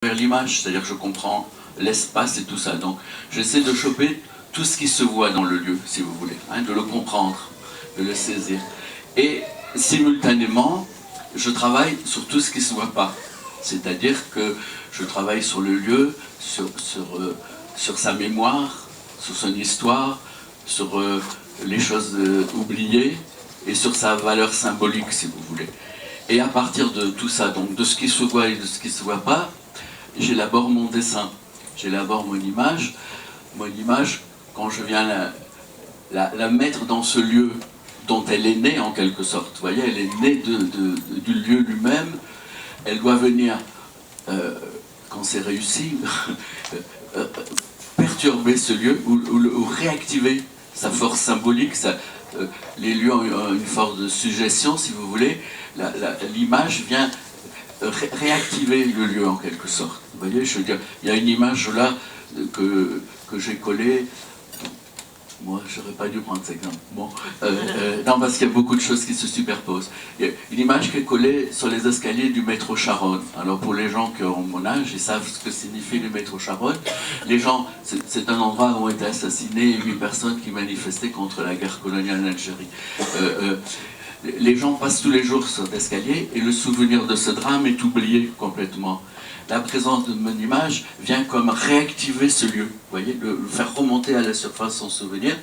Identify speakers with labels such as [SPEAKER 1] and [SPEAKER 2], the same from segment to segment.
[SPEAKER 1] vers l'image, c'est-à-dire que je comprends l'espace et tout ça. Donc j'essaie de choper tout ce qui se voit dans le lieu, si vous voulez, hein, de le comprendre, de le saisir. Et simultanément, je travaille sur tout ce qui ne se voit pas. C'est-à-dire que je travaille sur le lieu, sur sa mémoire, sur son histoire, sur les choses oubliées et sur sa valeur symbolique, si vous voulez. Et à partir de tout ça, donc de ce qui se voit et de ce qui ne se voit pas, j'élabore mon dessin, j'élabore mon image. Mon image, quand je viens la mettre dans ce lieu dont elle est née en quelque sorte, vous voyez, elle est née du lieu lui-même, elle doit venir, quand c'est réussi, perturber ce lieu ou réactiver sa force symbolique. Les lieux ont une force de suggestion, si vous voulez. L'image vient réactiver le lieu en quelque sorte. Vous voyez, je veux dire, il y a une image là que j'ai collée. Moi, j'aurais pas dû prendre cet exemple. Bon, non, parce qu'il y a beaucoup de choses qui se superposent. Il y a une image qui est collée sur les escaliers du métro Charonne. Alors pour les gens qui ont mon âge, ils savent ce que signifie le métro Charonne. Les gens, c'est un endroit où ont été assassinés 8 personnes qui manifestaient contre la guerre coloniale en Algérie. Les gens passent tous les jours sur l'escalier et le souvenir de ce drame est oublié complètement. La présence de mon image vient comme réactiver ce lieu, vous voyez, le faire remonter à la surface son souvenir,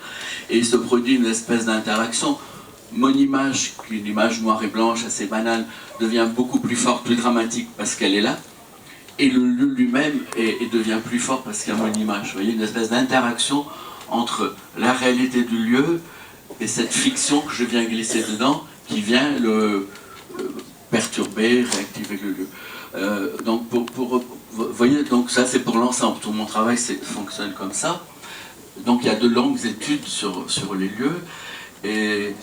[SPEAKER 1] et il se produit une espèce d'interaction. Mon image, qui est une image noire et blanche assez banale, devient beaucoup plus forte, plus dramatique parce qu'elle est là, et le lieu lui-même devient plus fort parce qu'il y a mon image. Vous voyez, une espèce d'interaction entre la réalité du lieu et cette fiction que je viens glisser dedans, qui vient le perturber, réactiver le lieu. Donc, vous voyez, donc ça c'est pour l'ensemble. Tout mon travail fonctionne comme ça. Donc il y a de longues études sur les lieux. Et